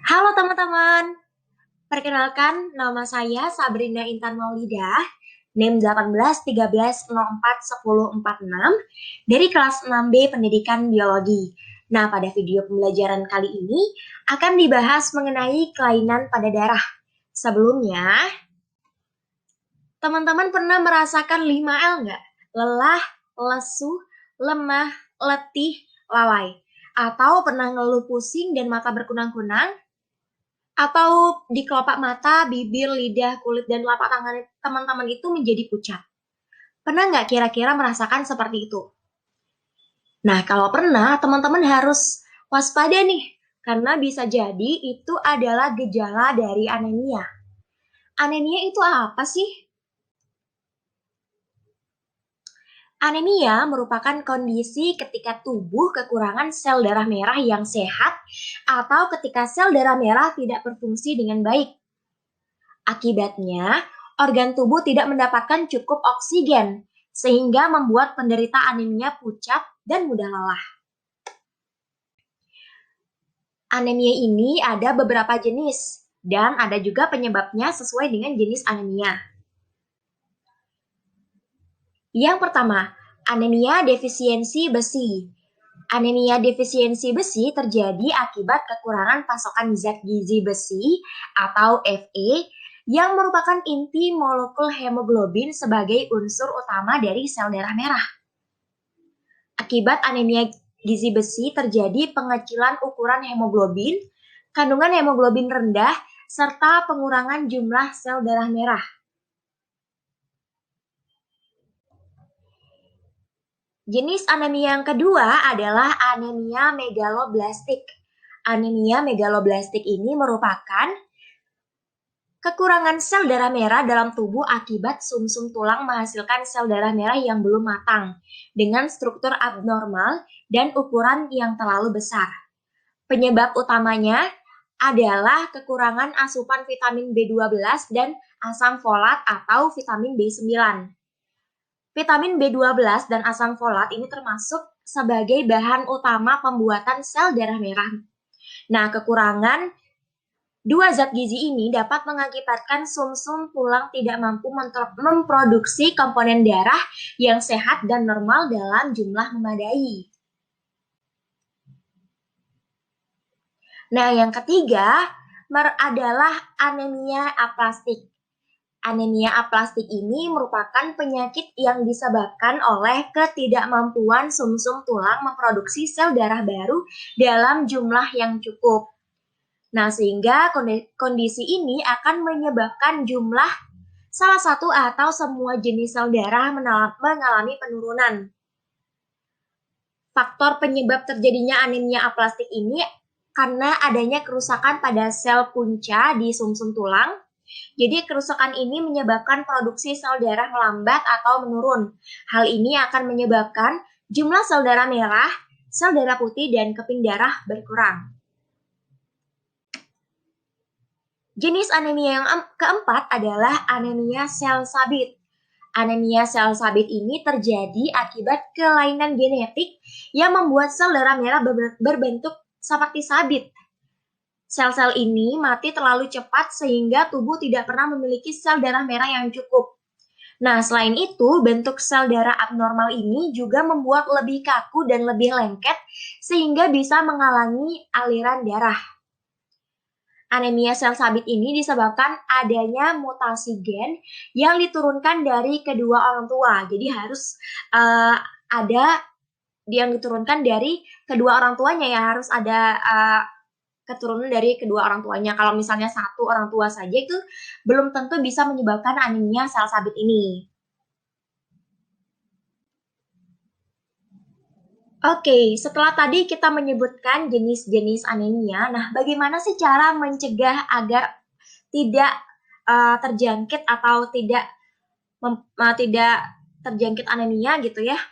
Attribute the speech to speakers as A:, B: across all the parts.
A: Halo teman-teman, perkenalkan nama saya Sabrina Intan Maulidah, NIM 1813041046 dari kelas 6B Pendidikan Biologi. Nah, pada video pembelajaran kali ini akan dibahas mengenai kelainan pada darah. Sebelumnya, teman-teman pernah merasakan 5L nggak? Lelah, lesu, lemah, letih, lalai. Atau pernah ngeluh pusing dan mata berkunang-kunang? Atau di kelopak mata, bibir, lidah, kulit, dan telapak tangan teman-teman itu menjadi pucat. Pernah nggak kira-kira merasakan seperti itu? Nah, kalau pernah, teman-teman harus waspada nih, karena bisa jadi itu adalah gejala dari anemia. Anemia itu apa sih? Anemia merupakan kondisi ketika tubuh kekurangan sel darah merah yang sehat atau ketika sel darah merah tidak berfungsi dengan baik. Akibatnya, organ tubuh tidak mendapatkan cukup oksigen, sehingga membuat penderita anemia pucat dan mudah lelah. Anemia ini ada beberapa jenis, dan ada juga penyebabnya sesuai dengan jenis anemia. Yang pertama, anemia defisiensi besi. Anemia defisiensi besi terjadi akibat kekurangan pasokan zat gizi besi atau Fe yang merupakan inti molekul hemoglobin sebagai unsur utama dari sel darah merah. Akibat anemia gizi besi terjadi pengecilan ukuran hemoglobin, kandungan hemoglobin rendah, serta pengurangan jumlah sel darah merah. Jenis anemia yang kedua adalah anemia megaloblastik. Anemia megaloblastik ini merupakan kekurangan sel darah merah dalam tubuh akibat sumsum tulang menghasilkan sel darah merah yang belum matang dengan struktur abnormal dan ukuran yang terlalu besar. Penyebab utamanya adalah kekurangan asupan vitamin B12 dan asam folat atau vitamin B9. Vitamin B12 dan asam folat ini termasuk sebagai bahan utama pembuatan sel darah merah. Nah, kekurangan dua zat gizi ini dapat mengakibatkan sumsum tulang tidak mampu memproduksi komponen darah yang sehat dan normal dalam jumlah memadai. Nah, yang ketiga adalah anemia aplastik. Anemia aplastik ini merupakan penyakit yang disebabkan oleh ketidakmampuan sumsum tulang memproduksi sel darah baru dalam jumlah yang cukup. Nah, sehingga kondisi ini akan menyebabkan jumlah salah satu atau semua jenis sel darah mengalami penurunan. Faktor penyebab terjadinya anemia aplastik ini karena adanya kerusakan pada sel punca di sumsum tulang. Jadi kerusakan ini menyebabkan produksi sel darah melambat atau menurun. Hal ini akan menyebabkan jumlah sel darah merah, sel darah putih, dan keping darah berkurang. Jenis anemia yang keempat adalah anemia sel sabit. Anemia sel sabit ini terjadi akibat kelainan genetik yang membuat sel darah merah berbentuk seperti sabit. Sel-sel ini mati terlalu cepat sehingga tubuh tidak pernah memiliki sel darah merah yang cukup. Nah, selain itu, bentuk sel darah abnormal ini juga membuat lebih kaku dan lebih lengket sehingga bisa menghalangi aliran darah. Anemia sel sabit ini disebabkan adanya mutasi gen yang diturunkan dari kedua orang tua. Jadi harus ada yang diturunkan dari kedua orang tuanya, ya harus ada keturunan dari kedua orang tuanya. Kalau misalnya satu orang tua saja itu belum tentu bisa menyebabkan anemia sel sabit ini. Oke, setelah tadi kita menyebutkan jenis-jenis anemia, nah bagaimana sih cara mencegah agar tidak terjangkit atau tidak terjangkit anemia gitu ya?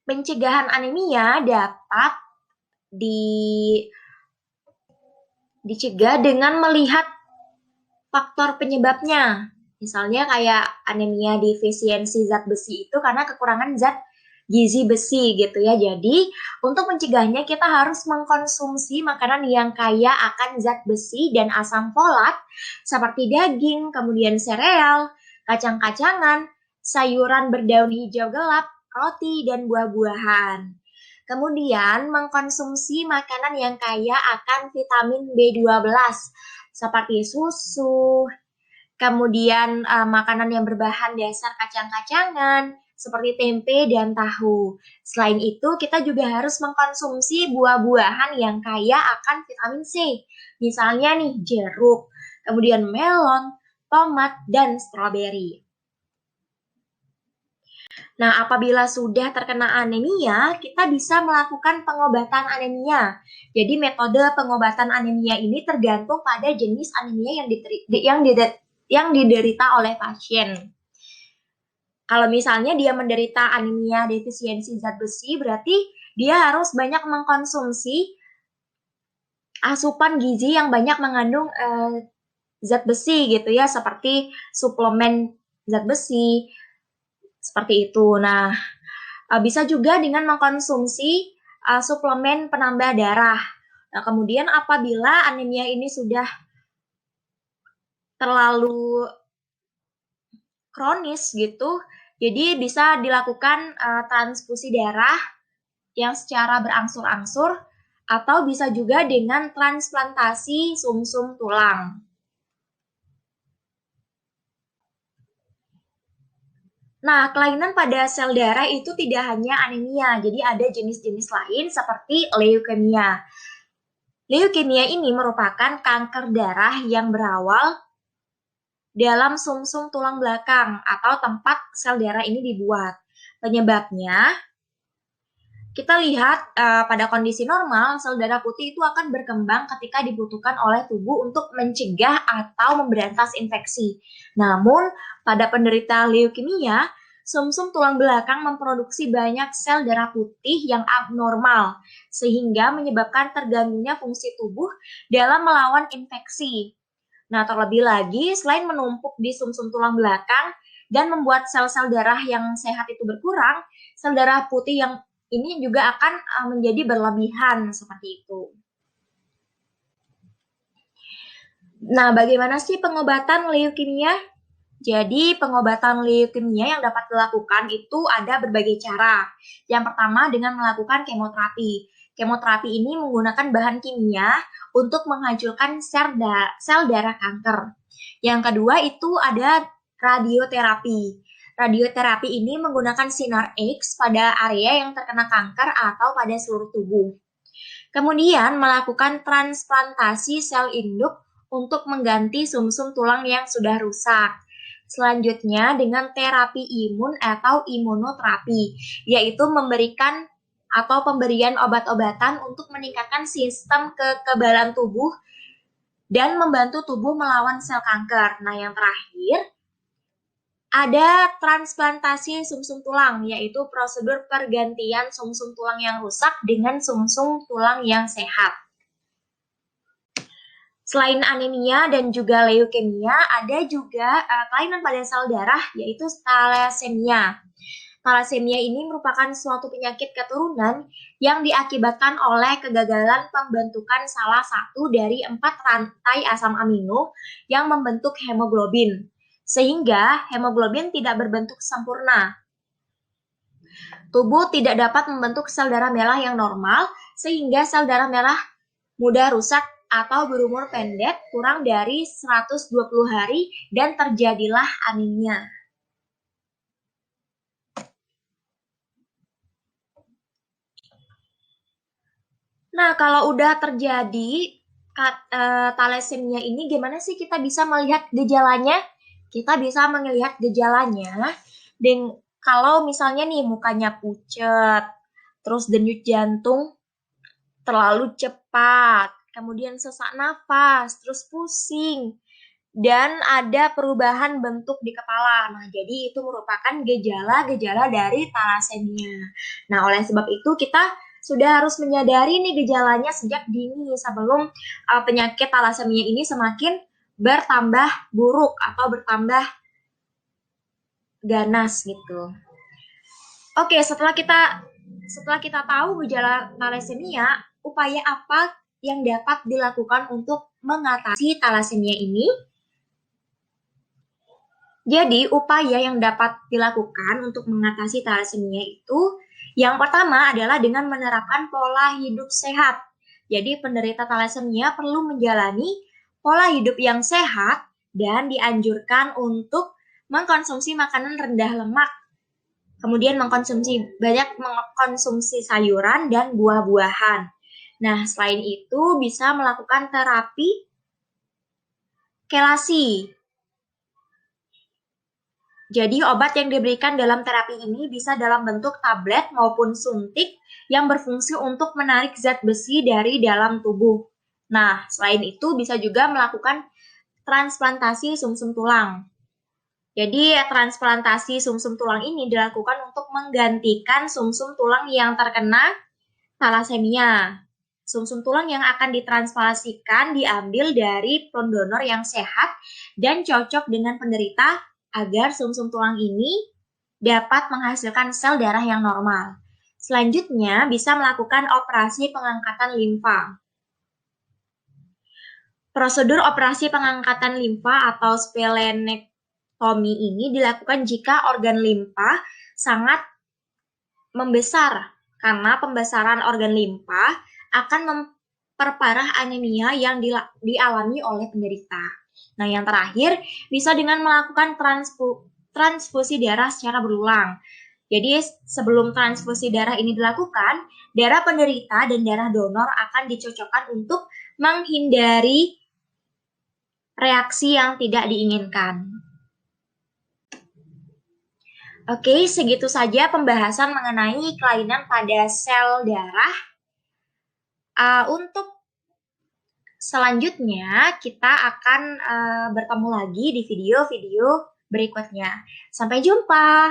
A: Pencegahan anemia dapat dicegah dengan melihat faktor penyebabnya. Misalnya kayak anemia defisiensi zat besi itu karena kekurangan zat gizi besi gitu ya. Jadi untuk mencegahnya kita harus mengkonsumsi makanan yang kaya akan zat besi dan asam folat seperti daging, kemudian sereal, kacang-kacangan, sayuran berdaun hijau gelap, roti, dan buah-buahan. Kemudian mengkonsumsi makanan yang kaya akan vitamin B12 seperti susu, kemudian makanan yang berbahan dasar kacang-kacangan seperti tempe dan tahu. Selain itu, kita juga harus mengkonsumsi buah-buahan yang kaya akan vitamin C. Misalnya nih jeruk, kemudian melon, tomat, dan stroberi. Nah, apabila sudah terkena anemia, kita bisa melakukan pengobatan anemia. Jadi metode pengobatan anemia ini tergantung pada jenis anemia yang diderita oleh pasien. Kalau misalnya dia menderita anemia defisiensi zat besi, berarti dia harus banyak mengkonsumsi asupan gizi yang banyak mengandung zat besi gitu ya, seperti suplemen zat besi, seperti itu. Nah, bisa juga dengan mengkonsumsi suplemen penambah darah. Nah, kemudian apabila anemia ini sudah terlalu kronis gitu, jadi bisa dilakukan transfusi darah yang secara berangsur-angsur atau bisa juga dengan transplantasi sumsum tulang. Nah, kelainan pada sel darah itu tidak hanya anemia, jadi ada jenis-jenis lain seperti leukemia. Leukemia ini merupakan kanker darah yang berawal dalam sumsum tulang belakang atau tempat sel darah ini dibuat. Penyebabnya, kita lihat pada kondisi normal, sel darah putih itu akan berkembang ketika dibutuhkan oleh tubuh untuk mencegah atau memberantas infeksi. Namun, pada penderita leukemia, sumsum tulang belakang memproduksi banyak sel darah putih yang abnormal, sehingga menyebabkan terganggunya fungsi tubuh dalam melawan infeksi. Nah, terlebih lagi, selain menumpuk di sumsum tulang belakang dan membuat sel-sel darah yang sehat itu berkurang, sel darah putih yang ini juga akan menjadi berlebihan seperti itu. Nah, bagaimana sih pengobatan leukemia? Jadi, pengobatan leukemia yang dapat dilakukan itu ada berbagai cara. Yang pertama dengan melakukan kemoterapi. Kemoterapi ini menggunakan bahan kimia untuk menghancurkan sel darah kanker. Yang kedua itu ada radioterapi. Radioterapi ini menggunakan sinar X pada area yang terkena kanker atau pada seluruh tubuh. Kemudian melakukan transplantasi sel induk untuk mengganti sumsum tulang yang sudah rusak. Selanjutnya dengan terapi imun atau imunoterapi, yaitu memberikan atau pemberian obat-obatan untuk meningkatkan sistem kekebalan tubuh dan membantu tubuh melawan sel kanker. Nah, yang terakhir ada transplantasi sumsum tulang, yaitu prosedur pergantian sumsum tulang yang rusak dengan sumsum tulang yang sehat. Selain anemia dan juga leukemia, ada juga kelainan pada sel darah, yaitu thalassemia. Thalassemia ini merupakan suatu penyakit keturunan yang diakibatkan oleh kegagalan pembentukan salah satu dari 4 rantai asam amino yang membentuk hemoglobin, sehingga hemoglobin tidak berbentuk sempurna. Tubuh tidak dapat membentuk sel darah merah yang normal, sehingga sel darah merah mudah rusak atau berumur pendek kurang dari 120 hari dan terjadilah anemia. Nah, kalau udah terjadi thalassemia ini gimana sih kita bisa melihat gejalanya? Kita bisa melihat gejalanya dan kalau misalnya nih mukanya pucat, terus denyut jantung terlalu cepat, kemudian sesak nafas, terus pusing, dan ada perubahan bentuk di kepala. Nah, jadi itu merupakan gejala-gejala dari thalassemia. Nah, oleh sebab itu kita sudah harus menyadari nih gejalanya sejak dini sebelum penyakit thalassemia ini semakin bertambah buruk atau bertambah ganas gitu. Oke, setelah kita tahu gejala thalassemia, upaya apa yang dapat dilakukan untuk mengatasi thalassemia ini? Jadi, upaya yang dapat dilakukan untuk mengatasi thalassemia itu yang pertama adalah dengan menerapkan pola hidup sehat. Jadi, penderita thalassemia perlu menjalani pola hidup yang sehat dan dianjurkan untuk mengkonsumsi makanan rendah lemak, kemudian banyak mengkonsumsi sayuran dan buah-buahan. Nah, selain itu bisa melakukan terapi kelasi. Jadi obat yang diberikan dalam terapi ini bisa dalam bentuk tablet maupun suntik yang berfungsi untuk menarik zat besi dari dalam tubuh. Nah, selain itu bisa juga melakukan transplantasi sumsum tulang. Jadi transplantasi sumsum tulang ini dilakukan untuk menggantikan sumsum tulang yang terkena thalassemia. Sumsum tulang yang akan ditransplantasikan diambil dari pendonor yang sehat dan cocok dengan penderita agar sumsum tulang ini dapat menghasilkan sel darah yang normal. Selanjutnya bisa melakukan operasi pengangkatan limfa. Prosedur operasi pengangkatan limfa atau splenektomi ini dilakukan jika organ limfa sangat membesar, karena pembesaran organ limfa akan memperparah anemia yang dialami oleh penderita. Nah, yang terakhir bisa dengan melakukan transfusi darah secara berulang. Jadi, sebelum transfusi darah ini dilakukan, darah penderita dan darah donor akan dicocokkan untuk menghindari reaksi yang tidak diinginkan. Oke, segitu saja pembahasan mengenai kelainan pada sel darah. Untuk selanjutnya, kita akan bertemu lagi di video-video berikutnya. Sampai jumpa!